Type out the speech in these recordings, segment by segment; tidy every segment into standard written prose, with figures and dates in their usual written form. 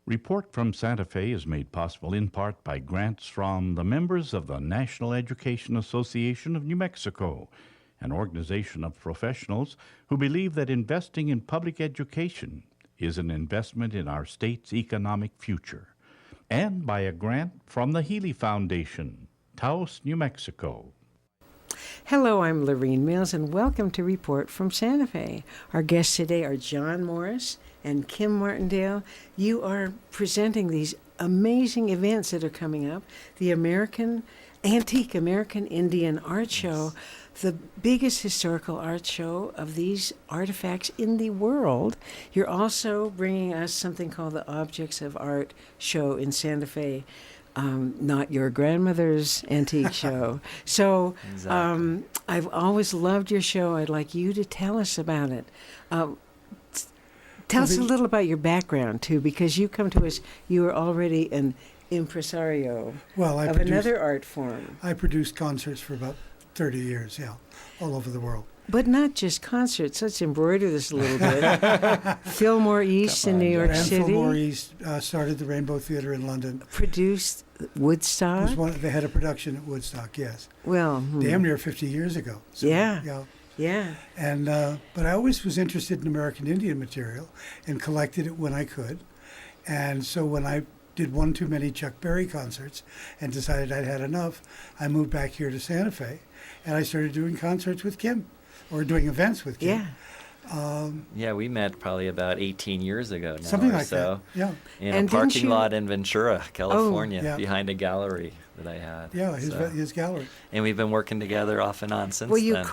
Report from Santa Fe is made possible in part by grants from the members of the National Education Association of New Mexico, an organization of professionals who believe that investing in public education is an investment in our state's economic future, and by a grant from the Healy Foundation, Taos, New Mexico. Hello, I'm Lorene Mills, and welcome to Report from Santa Fe. Our guests today are John Morris and Kim Martindale. You are presenting these amazing events that are coming up. The Antique American Indian Art Show, the biggest historical art show of these artifacts in the world. You're also bringing us something called the Objects of Art Show in Santa Fe. Not your grandmother's antique show. So Exactly. I've always loved your show. I'd like you to tell us about it. Tell us a little about your background, too, because you come to us, you are already an impresario of another art form. I produced concerts for about 30 years, all over the world. But not just concerts. Let's embroider this a little bit. Fillmore East in New York City. Fillmore East started the Rainbow Theatre in London. Produced Woodstock. They had a production at Woodstock, yes. Well, damn near 50 years ago. So, yeah. And but I always was interested in American Indian material and collected it when I could. And so when I did one too many Chuck Berry concerts and decided I'd had enough, I moved back here to Santa Fe, and I started doing concerts with Kim, or doing events with Kim. Yeah. We met probably about 18 years ago now. Something or like so, that. Yeah. In And a parking didn't you- lot in Ventura, California, yeah. behind a gallery that I had. Yeah, So- his gallery. And we've been working together off and on since Well, you then.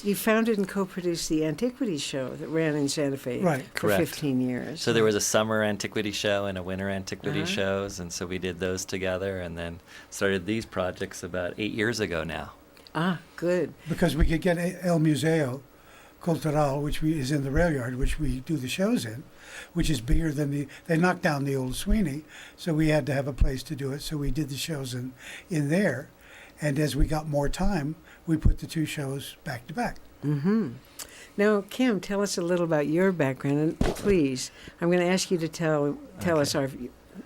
you founded and co-produced the Antiquities Show that ran in Santa Fe Right. for Correct. 15 years. So there was a summer antiquity show and a winter antiquity Uh-huh. shows, and so we did those together, and then started these projects about 8 years ago now. Ah, good. Because we could get El Museo Cultural, which is in the rail yard, which we do the shows in, which is bigger than they knocked down the old Sweeney, so we had to have a place to do it, so we did the shows in there. And as we got more time, we put the two shows back to back. Mm-hmm. Now, Kim, tell us a little about your background, and please, I'm going to ask you to tell us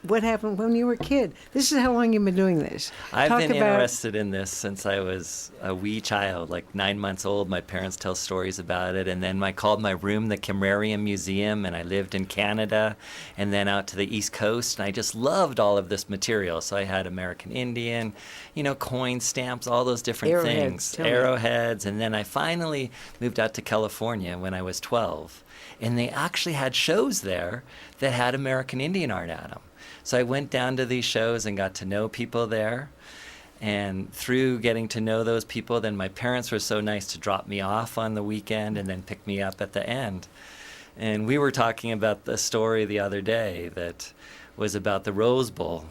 what happened when you were a kid. This is how long you've been doing this. I've Talk been about- interested in this since I was a wee child, like 9 months old. My parents tell stories about it. And then I called my room the Camrarium Museum, and I lived in Canada and then out to the East Coast. And I just loved all of this material. So I had American Indian, coin stamps, all those different Arrowheads, things. tell me. Arrowheads. And then I finally moved out to California when I was 12. And they actually had shows there that had American Indian art at them. So I went down to these shows and got to know people there. And through getting to know those people, then my parents were so nice to drop me off on the weekend and then pick me up at the end. And we were talking about the story the other day that was about the Rose Bowl,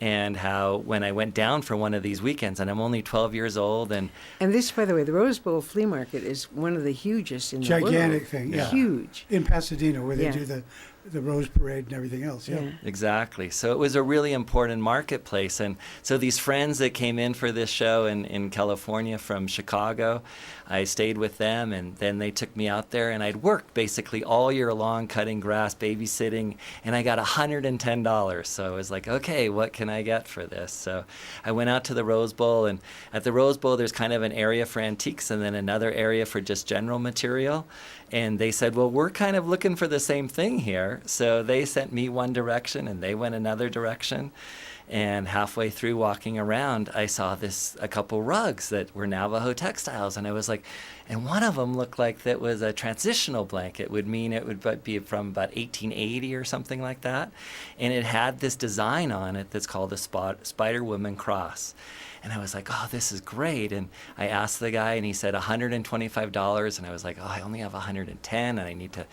and how when I went down for one of these weekends, and I'm only 12 years old, and this, by the way, the Rose Bowl Flea Market is one of the hugest in the world. Gigantic thing, yeah. Huge. In Pasadena, where they Yeah. do the Rose Parade and everything else, yeah. Exactly. So it was a really important marketplace. And so these friends that came in for this show in California from Chicago, I stayed with them, and then they took me out there, and I'd worked basically all year long cutting grass, babysitting, and I got $110. So I was like, okay, what can I get for this? So I went out to the Rose Bowl, and at the Rose Bowl there's kind of an area for antiques and then another area for just general material. And they said, well, we're kind of looking for the same thing here. So they sent me one direction and they went another direction. And halfway through walking around, I saw a couple rugs that were Navajo textiles. And I was like, and one of them looked like that was a transitional blanket, would mean it would be from about 1880 or something like that. And it had this design on it that's called the Spider Woman Cross. And I was like, oh, this is great. And I asked the guy, and he said $125. And I was like, oh, I only have $110, and I need to,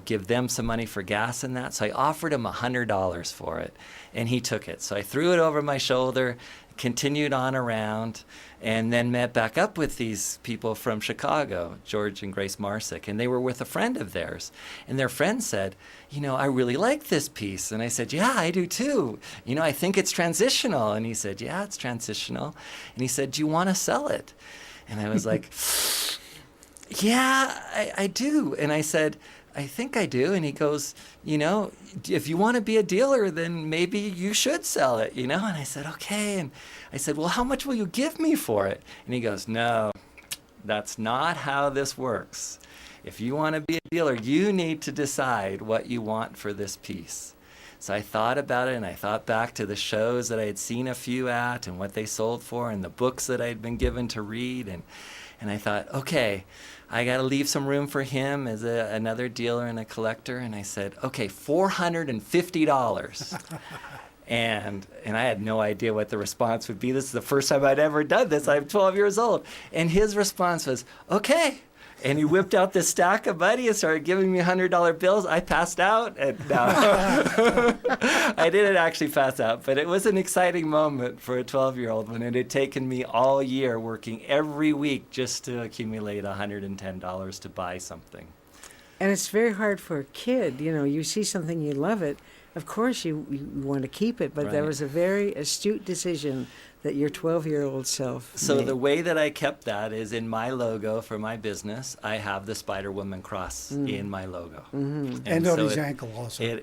give them some money for gas and that. So I offered him $100 for it, and he took it. So I threw it over my shoulder, continued on around, and then met back up with these people from Chicago, George and Grace Marsick, and they were with a friend of theirs. And their friend said, I really like this piece. And I said, yeah, I do too. I think it's transitional. And he said, yeah, it's transitional. And he said, do you want to sell it? And I was like, yeah, I do. And I said, I think I do. And he goes, if you want to be a dealer, then maybe you should sell it, And I said, okay. And I said, well, how much will you give me for it? And he goes, no, that's not how this works. If you want to be a dealer, you need to decide what you want for this piece. So I thought about it, and I thought back to the shows that I had seen a few at and what they sold for and the books that I'd been given to read. And I thought, okay, I got to leave some room for him as another dealer and a collector. And I said, okay, $450. And I had no idea what the response would be. This is the first time I'd ever done this. I'm 12 years old. And his response was, okay. And he whipped out this stack of money and started giving me $100 bills. I passed out. And no, I didn't actually pass out, but it was an exciting moment for a 12-year-old when it had taken me all year working every week just to accumulate $110 to buy something. And it's very hard for a kid. You see something, you love it. Of course, you want to keep it, but that was a very astute decision that your 12-year-old self So made. the way that I kept that is in my logo for my business, I have the Spider-Woman cross in my logo. Mm-hmm. And on so his ankle also.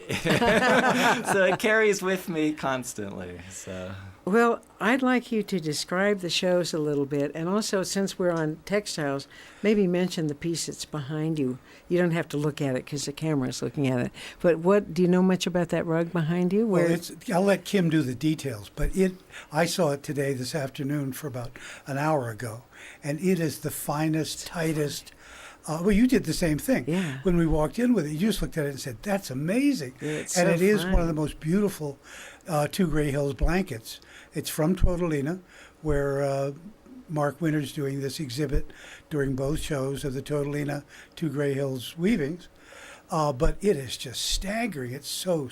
So it carries with me constantly. So. Well, I'd like you to describe the shows a little bit, and also, since we're on textiles, maybe mention the piece that's behind you. You don't have to look at it because the camera's looking at it. But do you know much about that rug behind you? Well, I'll let Kim do the details, but I saw it today, this afternoon, for about an hour ago, and it is the finest, tightest. Well, you did the same thing. Yeah. When we walked in with it, you just looked at it and said, "That's amazing." Yeah, it's and so it is fine. one of the most beautiful Two Gray Hills blankets. It's from Tortolina, where Mark Winter's doing this exhibit during both shows of the Tortolina Two Gray Hills weavings. But it is just staggering. It's so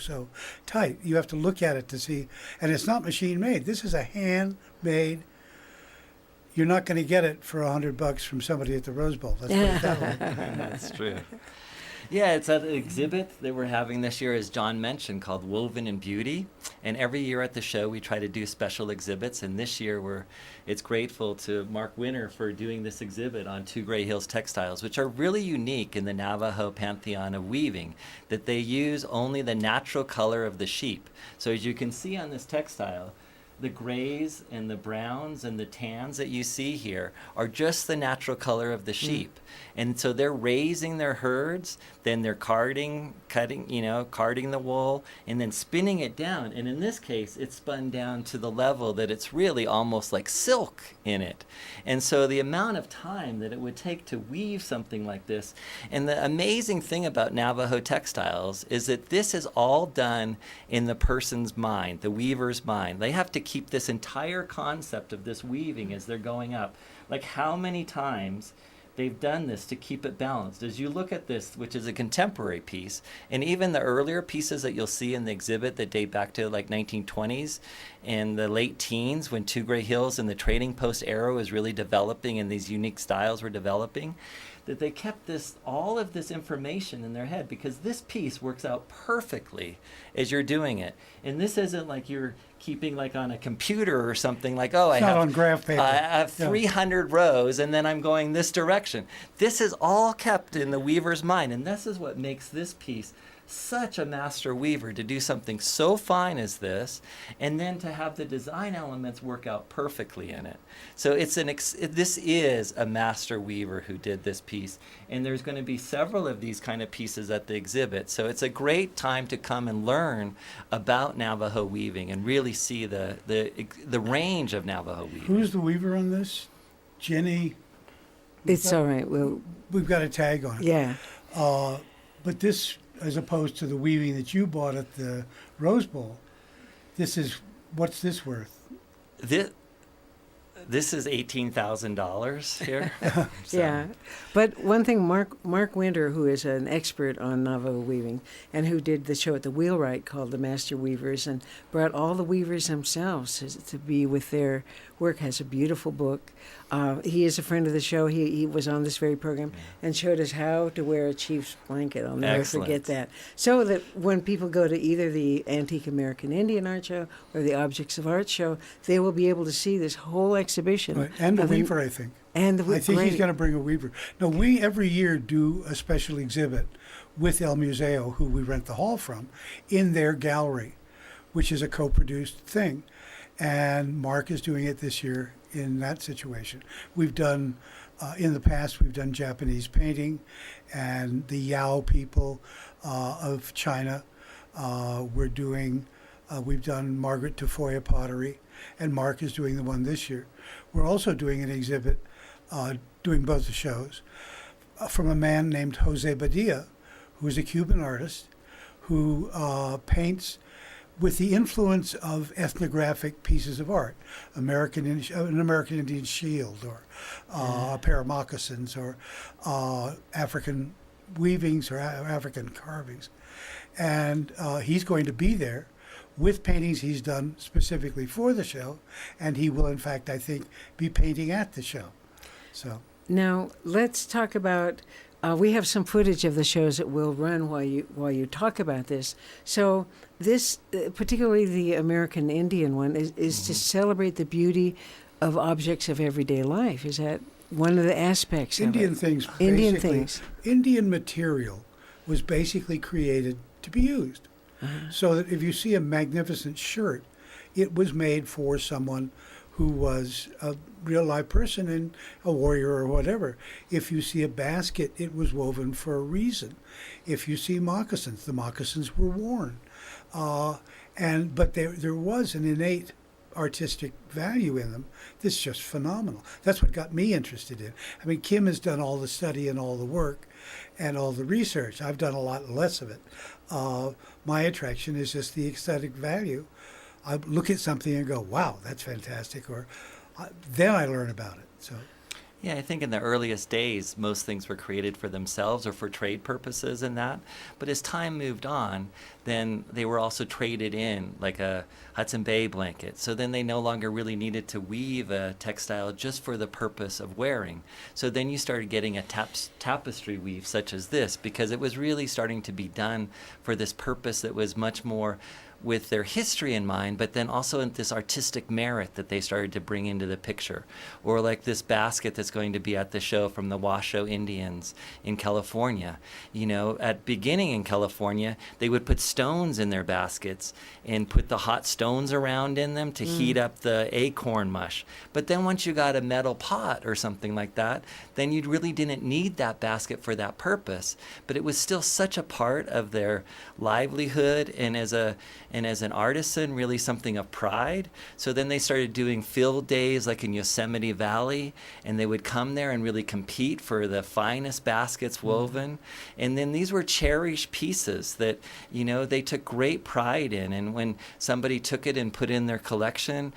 tight. You have to look at it to see. And it's not machine made. This is a handmade. You're not going to get it for $100 from somebody at the Rose Bowl. Let's put it that way. That's true. Yeah, it's an exhibit that we're having this year, as John mentioned, called Woven in Beauty. And every year at the show, we try to do special exhibits. And this year, it's grateful to Mark Winter for doing this exhibit on Two Gray Hills textiles, which are really unique in the Navajo pantheon of weaving, that they use only the natural color of the sheep. So as you can see on this textile, the grays and the browns and the tans that you see here are just the natural color of the sheep. And so they're raising their herds, then they're carding the wool, and then spinning it down. And in this case, it's spun down to the level that it's really almost like silk in it. And so the amount of time that it would take to weave something like this, and the amazing thing about Navajo textiles is that this is all done in the person's mind, the weaver's mind. They have to keep this entire concept of this weaving as they're going up. Like how many times they've done this to keep it balanced. As you look at this, which is a contemporary piece, and even the earlier pieces that you'll see in the exhibit that date back to like 1920s and the late teens, when Two Gray Hills and the trading post era was really developing and these unique styles were developing, that they kept all of this information in their head, because this piece works out perfectly as you're doing it. And this isn't like you're keeping like on a computer or something like, I not on graph paper. I have 300 rows and then I'm going this direction. This is all kept in the weaver's mind, and this is what makes this piece such a master weaver, to do something so fine as this, and then to have the design elements work out perfectly in it. So this is a master weaver who did this piece, and there's going to be several of these kind of pieces at the exhibit. So it's a great time to come and learn about Navajo weaving and really see the range of Navajo weaving. Who's the weaver on this? Jenny? It's all right. We've got a tag on it. Yeah. But this, as opposed to the weaving that you bought at the Rose Bowl, what's this worth? This is $18,000 here. So. Yeah, but one thing, Mark Winter, who is an expert on Navajo weaving and who did the show at the Wheelwright called The Master Weavers, and brought all the weavers themselves to be with their work, has a beautiful book. He is a friend of the show. He was on this very program and showed us how to wear a chief's blanket. I'll never forget that. So that when people go to either the Antique American Indian Art Show or the Objects of Art Show, they will be able to see this whole exhibition. Right. And the weaver, I think. And the I think great. he's going to bring a weaver. No, we every year do a special exhibit with El Museo, who we rent the hall from, in their gallery, which is a co-produced thing. And Mark is doing it this year in that situation. We've done, in the past, we've done Japanese painting and the Yao people of China. We've done Margaret Tafoya pottery, and Mark is doing the one this year. We're also doing an exhibit, doing both the shows, from a man named Jose Badia, who is a Cuban artist who paints with the influence of ethnographic pieces of art, an American Indian shield, or a pair of moccasins, or African weavings or African carvings. And he's going to be there with paintings he's done specifically for the show, and he will, in fact, I think, be painting at the show. So now let's talk about. We have some footage of the shows that will run while you talk about this. So this, particularly the American Indian one, is to celebrate the beauty of objects of everyday life. Is that one of the aspects Indian of it? things? Indian things. Indian material was basically created to be used. So that if you see a magnificent shirt, it was made for someone who was a real live person and a warrior or whatever. If you see a basket, it was woven for a reason. If you see moccasins, the moccasins were worn. But there was an innate artistic value in them that's just phenomenal. That's what got me interested in. I mean, Kim has done all the study and all the work and all the research. I've done a lot less of it. My attraction is just the aesthetic value. I look at something and go, wow, that's fantastic, or then I learn about it. So, yeah, I think in the earliest days, most things were created for themselves or for trade purposes and that. But as time moved on, then they were also traded in, like a Hudson Bay blanket. So then they no longer really needed to weave a textile just for the purpose of wearing. So then you started getting a tapestry weave such as this, because it was really starting to be done for this purpose that was much more with their history in mind, but then also in this artistic merit that they started to bring into the picture. Or like this basket that's going to be at the show from the Washoe Indians in California. You know, at beginning in California, they would put stones in their baskets and put the hot stones around in them to heat up the acorn mush. But then once you got a metal pot or something like that, then you really didn't need that basket for that purpose. But it was still such a part of their livelihood, and as an artisan, really something of pride. So then they started doing field days like in Yosemite Valley, and they would come there and really compete for the finest baskets woven. And then these were cherished pieces that, you know, they took great pride in. And when somebody took it and put in their collection,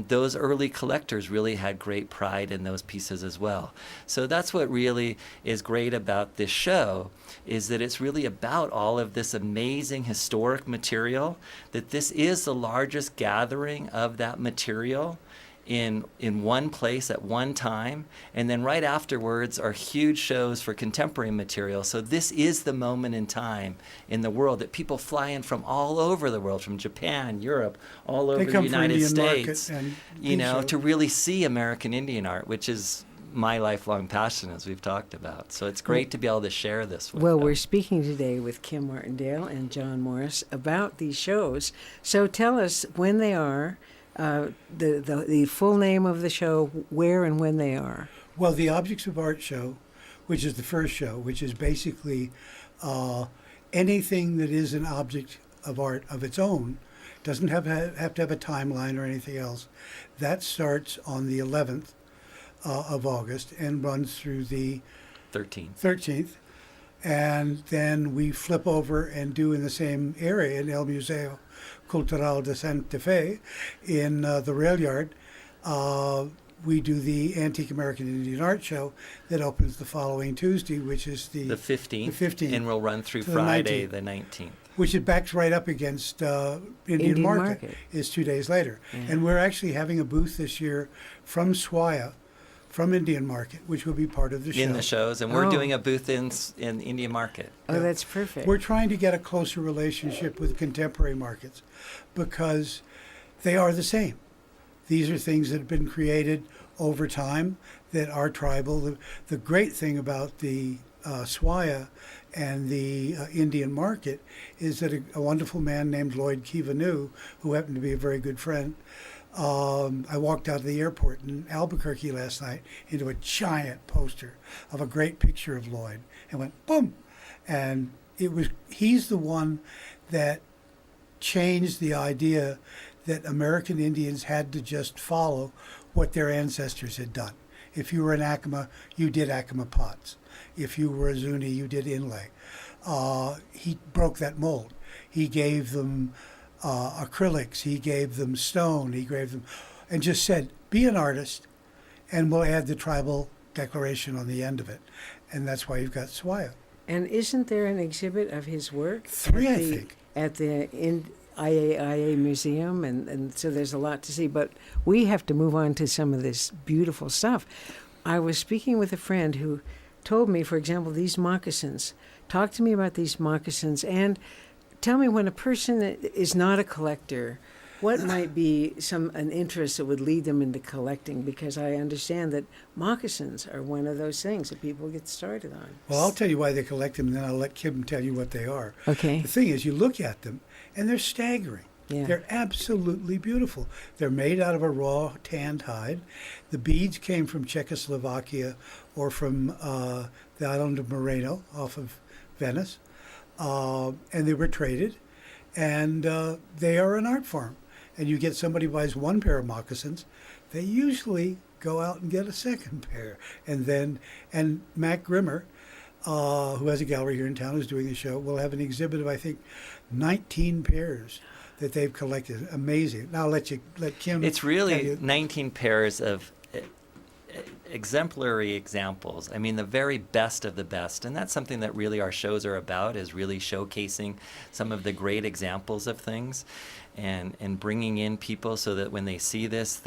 those early collectors really had great pride in those pieces as well. So that's what really is great about this show, is that it's really about all of this amazing historic material, that this is the largest gathering of that material in one place at one time, and then right afterwards are huge shows for contemporary material. So this is the moment in time in the world that people fly in from all over the world, from Japan, Europe, all over the United States, you know, to really see American Indian art, which is my lifelong passion, as we've talked about. So it's great to be able to share this with them. We're speaking today with Kim Martindale and John Morris about these shows. So tell us when they are, the full name of the show, where and when they are. Well, the Objects of Art show, which is the first show, which is basically anything that is an object of art of its own, doesn't have to have a timeline or anything else. That starts on the 11th of August and runs through the 13th. And then we flip over and do in the same area in El Museo Cultural de Santa Fe in the rail yard. We do the Antique American Indian Art Show that opens the following Tuesday, which is the 15th. And will run through Friday the 19th. Which it backs right up against Indian Market. Is 2 days later. Mm-hmm. And we're actually having a booth this year from Swaya, from Indian Market, which will be part of the show. In the shows, and we're doing a booth in Indian Market. Oh, that's perfect. We're trying to get a closer relationship with contemporary markets because they are the same. These are things that have been created over time that are tribal. The great thing about the Swaya and the Indian market is that a wonderful man named Lloyd Kivanu, who happened to be a very good friend, I walked out of the airport in Albuquerque last night into a giant poster of a great picture of Lloyd and went, boom. And he's the one that changed the idea that American Indians had to just follow what their ancestors had done. If you were an Acoma, you did Acoma pots. If you were a Zuni, you did inlay. He broke that mold. He gave them acrylics. He gave them stone. He gave them, and just said, be an artist, and we'll add the tribal declaration on the end of it. And that's why you've got Swaya. And isn't there an exhibit of his work? 3, I think. At the IAIA Museum, and so there's a lot to see. But we have to move on to some of this beautiful stuff. I was speaking with a friend who told me, for example, these moccasins. Talk to me about these moccasins, and tell me, when a person is not a collector, what might be an interest that would lead them into collecting? Because I understand that moccasins are one of those things that people get started on. Well, I'll tell you why they collect them, and then I'll let Kim tell you what they are. Okay. The thing is, you look at them, and they're staggering. Yeah. They're absolutely beautiful. They're made out of a raw tanned hide. The beads came from Czechoslovakia or from the island of Moreno off of Venice, and they were traded, and they are an art form. And you get somebody who buys one pair of moccasins, they usually go out and get a second pair. And Mac Grimmer, who has a gallery here in town, who's doing the show, will have an exhibit of, I think, 19 pairs that they've collected. Amazing. Now I'll let Kim. It's really 19 pairs of exemplary examples. I mean, the very best of the best. And that's something that really our shows are about, is really showcasing some of the great examples of things and bringing in people so that when they see this,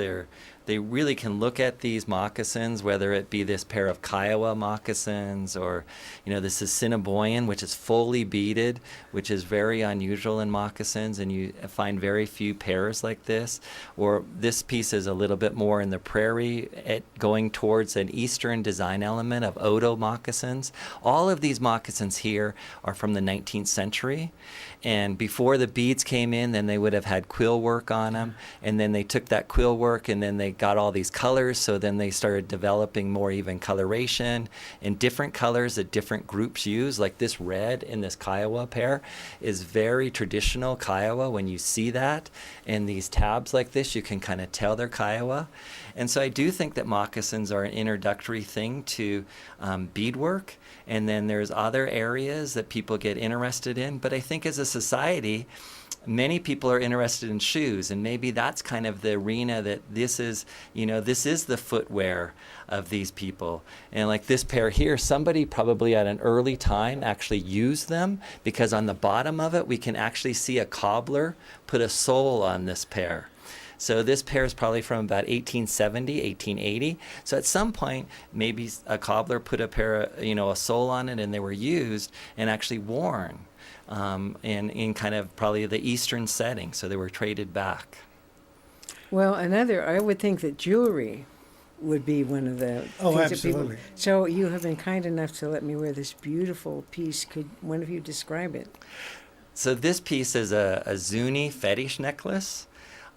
they really can look at these moccasins, whether it be this pair of Kiowa moccasins or, this is Assiniboine, which is fully beaded, which is very unusual in moccasins, and you find very few pairs like this. Or this piece is a little bit more in the prairie, going towards an eastern design element of Odo moccasins. All of these moccasins here are from the 19th century. And before the beads came in, then they would have had quill work on them. And then they took that quill work and then they got all these colors. So then they started developing more even coloration in different colors that different groups use. Like this red in this Kiowa pair is very traditional Kiowa. When you see that and these tabs like this, you can kind of tell they're Kiowa. And so I do think that moccasins are an introductory thing to beadwork. And then there's other areas that people get interested in. But I think as a society, many people are interested in shoes, and maybe that's kind of the arena that this is the footwear of these people. And like this pair here, somebody probably at an early time actually used them, because on the bottom of it, we can actually see a cobbler put a sole on this pair. So this pair is probably from about 1870, 1880. So at some point, maybe a cobbler put a pair of, a sole on it, and they were used and actually worn in kind of probably the eastern setting. So they were traded back. Well, I would think that jewelry would be one of the things absolutely. that people. So you have been kind enough to let me wear this beautiful piece. Could one of you describe it? So this piece is a Zuni fetish necklace.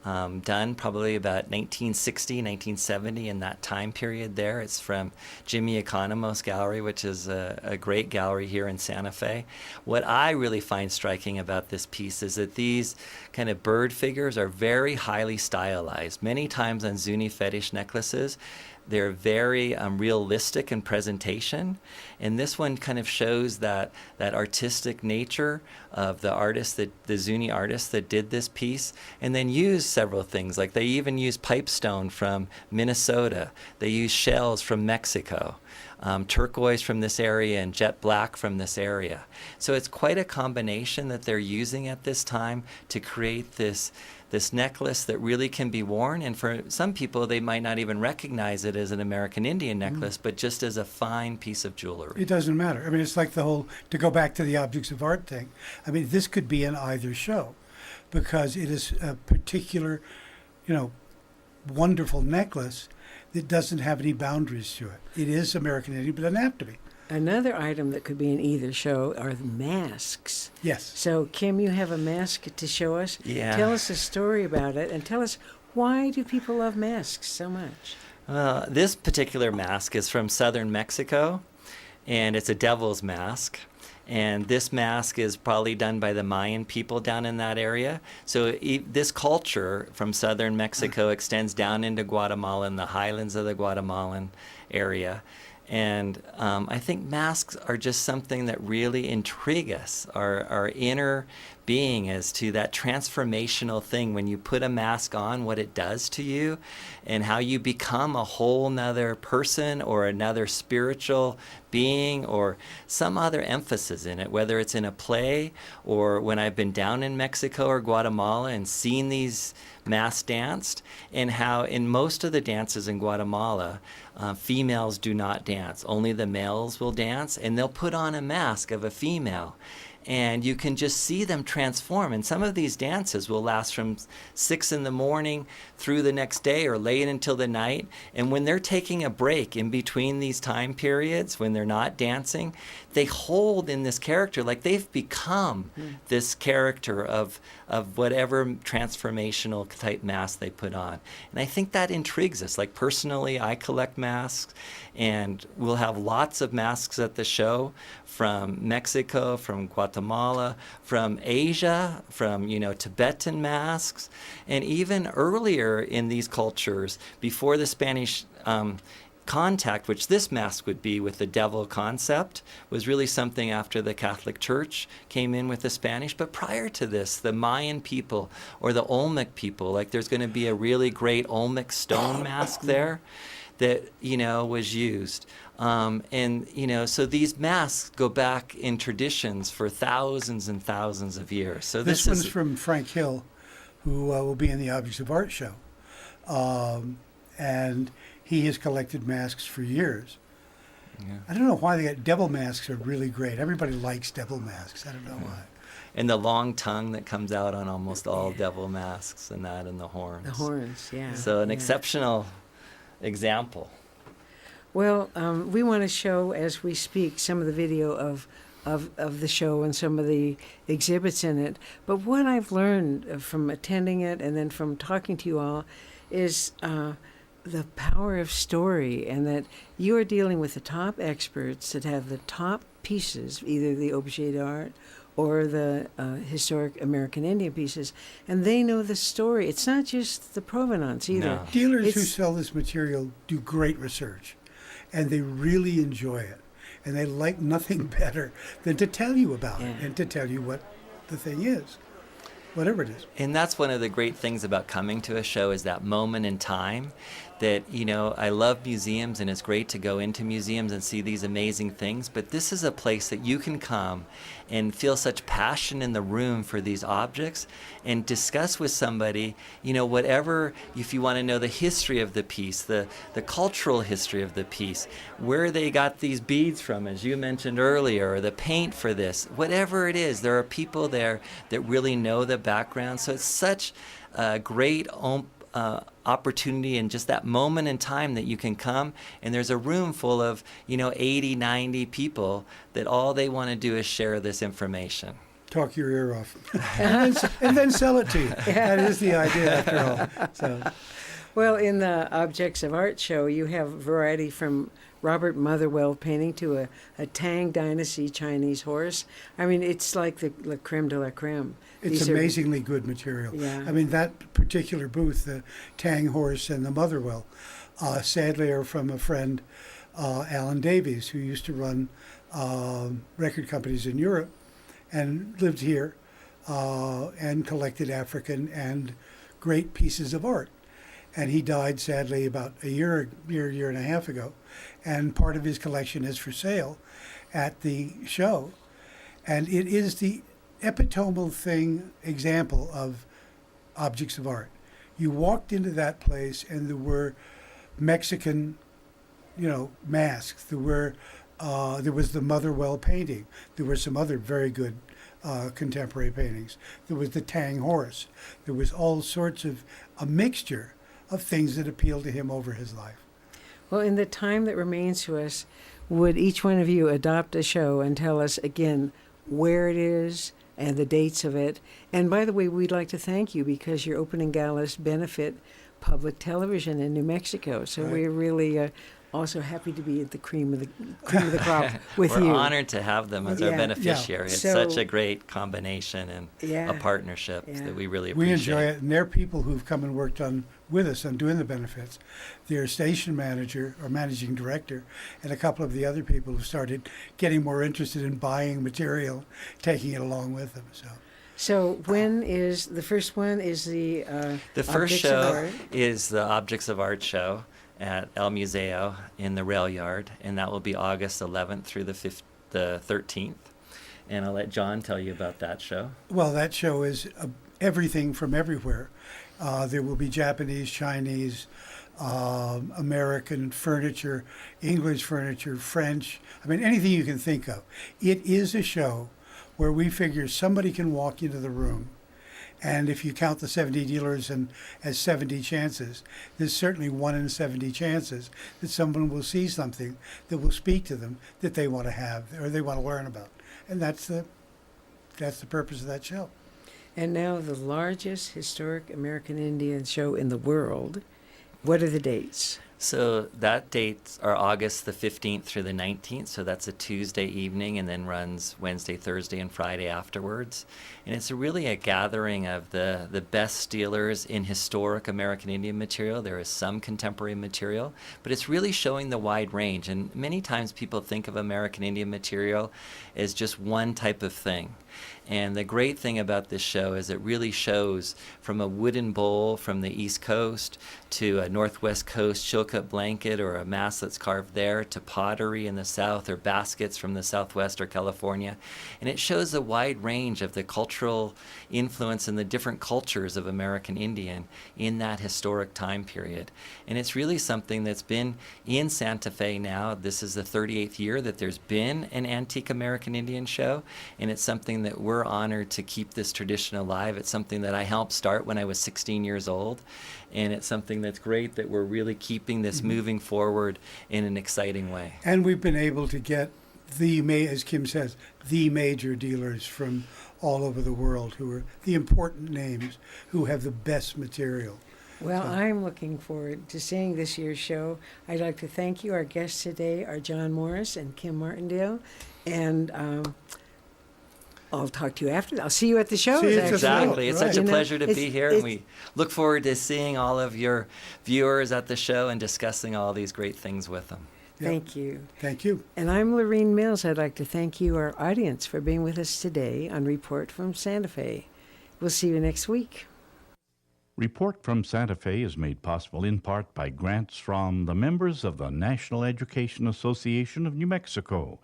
Done probably about 1960, 1970, in that time period there. It's from Jimmy Economos Gallery, which is a great gallery here in Santa Fe. What I really find striking about this piece is that these kind of bird figures are very highly stylized. Many times on Zuni fetish necklaces, they're very realistic in presentation, and this one kind of shows that artistic nature of the Zuni artist that did this piece, and then used several things. Like they even used pipestone from Minnesota. They used shells from Mexico, turquoise from this area, and jet black from this area. So it's quite a combination that they're using at this time to create this necklace that really can be worn. And for some people, they might not even recognize it as an American Indian necklace, but just as a fine piece of jewelry. It doesn't matter. I mean, it's like the whole, to go back to the objects of art thing. I mean, this could be in either show, because it is a particular, wonderful necklace that doesn't have any boundaries to it. It is American Indian, but it doesn't have to be. Another item that could be in either show are the masks. Yes. So, Kim, you have a mask to show us. Yeah. Tell us a story about it, and tell us, why do people love masks so much? This particular mask is from southern Mexico, and it's a devil's mask. And this mask is probably done by the Mayan people down in that area. So this culture from southern Mexico extends down into Guatemala and the highlands of the Guatemalan area. And I think masks are just something that really intrigue us, our inner being, as to that transformational thing when you put a mask on, what it does to you, and how you become a whole nother person or another spiritual being or some other emphasis in it, whether it's in a play or when I've been down in Mexico or Guatemala and seen these masks danced, and how in most of the dances in Guatemala, females do not dance. Only the males will dance, and they'll put on a mask of a female. And you can just see them transform. And some of these dances will last from 6 in the morning through the next day or late until the night. And when they're taking a break in between these time periods, when they're not dancing, they hold in this character like they've become this character of whatever transformational type mask they put on. And I think that intrigues us. Like personally, I collect masks, and we'll have lots of masks at the show from Mexico, from Guatemala, from Asia, from Tibetan masks, and even earlier in these cultures, before the Spanish contact, which this mask would be with the devil concept, was really something after the Catholic Church came in with the Spanish. But prior to this, the Mayan people or the Olmec people, like there's going to be a really great Olmec stone mask there that was used. So these masks go back in traditions for thousands and thousands of years. So this one's from Frank Hill, who will be in the Objects of Art show. And he has collected masks for years. Yeah. I don't know why devil masks are really great. Everybody likes devil masks. I don't know why. And the long tongue that comes out on almost all devil masks, and the horns. The horns, yeah. So an exceptional example. Well, we want to show as we speak some of the video of the show and some of the exhibits in it. But what I've learned from attending it and then from talking to you all is the power of story, and that you are dealing with the top experts that have the top pieces, either the objet d'art or the historic American Indian pieces, and they know the story. It's not just the provenance either. No. Dealers who sell this material do great research, and they really enjoy it, and they like nothing better than to tell you about it and to tell you what the thing is, whatever it is. And that's one of the great things about coming to a show, is that moment in time that, I love museums, and it's great to go into museums and see these amazing things, but this is a place that you can come and feel such passion in the room for these objects and discuss with somebody, whatever, if you want to know the history of the piece, the cultural history of the piece, where they got these beads from, as you mentioned earlier, or the paint for this, whatever it is, there are people there that really know the background. So it's such a great opportunity, and just that moment in time that you can come, and there's a room full of 80, 90 people that all they want to do is share this information. Talk your ear off and then sell it to you. That is the idea after all. So. Well, in the Objects of Art show, you have variety from Robert Motherwell painting to a Tang Dynasty Chinese horse. I mean, it's like the creme de la creme. It's amazingly good material. Yeah. I mean, that particular booth, the Tang horse and the Motherwell, sadly are from a friend, Alan Davies, who used to run record companies in Europe and lived here and collected African and great pieces of art. And he died, sadly, about a year and a half ago. And part of his collection is for sale at the show. And it is the epitomal example of objects of art. You walked into that place and there were Mexican, masks. There was the Motherwell painting. There were some other very good contemporary paintings. There was the Tang horse. There was all sorts of a mixture of things that appealed to him over his life. Well, in the time that remains to us, would each one of you adopt a show and tell us again where it is and the dates of it? And by the way, we'd like to thank you because your opening galas benefit public television in New Mexico. So Right. we're really also happy to be at the cream of the crop with We're you. honored to have them as our Yeah. beneficiary. It's So- such a great combination and Yeah. a partnership Yeah. that we really We appreciate. enjoy it, and there are people who've come and worked with us on doing the benefits. Their station manager or managing director, and a couple of the other people who started getting more interested in buying material, taking it along with them. So when is the first one? Is the The first Objects of show Art? is the Objects of Art show at El Museo in the Rail Yard, and that will be August 11th through the 13th. And I'll let John tell you about that show. Well, that show is everything from everywhere. There will be Japanese, Chinese, American furniture, English furniture, French. I mean, anything you can think of. It is a show where we figure somebody can walk into the room, and if you count the 70 dealers as 70 chances, there's certainly 1 in 70 chances that someone will see something that will speak to them that they want to have or they want to learn about. And that's the purpose of that show. And now the largest historic American Indian show in the world. What are the dates? So that dates are August the 15th through the 19th. So that's a Tuesday evening and then runs Wednesday, Thursday, and Friday afterwards. And it's really a gathering of the best dealers in historic American Indian material. There is some contemporary material, but it's really showing the wide range. And many times people think of American Indian material as just one type of thing. And the great thing about this show is it really shows from a wooden bowl from the East Coast to a Northwest Coast Chilkat blanket or a mask that's carved there to pottery in the South or baskets from the Southwest or California. And it shows a wide range of the cultural influence and the different cultures of American Indian in that historic time period. And it's really something that's been in Santa Fe now. This is the 38th year that there's been an Antique American Indian show, and it's something that we're honored to keep this tradition alive. It's something that I helped start when I was 16 years old, and it's something that's great that we're really keeping this moving forward in an exciting way. And we've been able to get as Kim says, the major dealers from all over the world who are the important names who have the best material. Well, I'm looking forward to seeing this year's show. I'd like to thank you. Our guests today are John Morris and Kim Martindale. And I'll talk to you after. I'll see you at the show. See you at the show. Exactly. It's such a You know, pleasure to it's- be here, and we look forward to seeing all of your viewers at the show and discussing all these great things with them. Thank you. Thank you. And I'm Lorene Mills. I'd like to thank you, our audience, for being with us today on Report from Santa Fe. We'll see you next week. Report from Santa Fe is made possible in part by grants from the members of the National Education Association of New Mexico,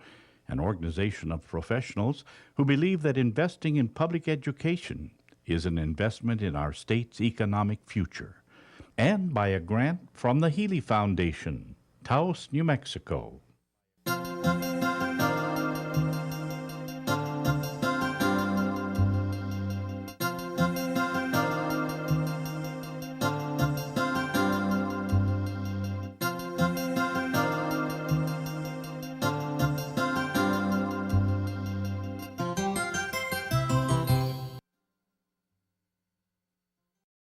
an organization of professionals who believe that investing in public education is an investment in our state's economic future, and by a grant from the Healy Foundation, Taos, New Mexico.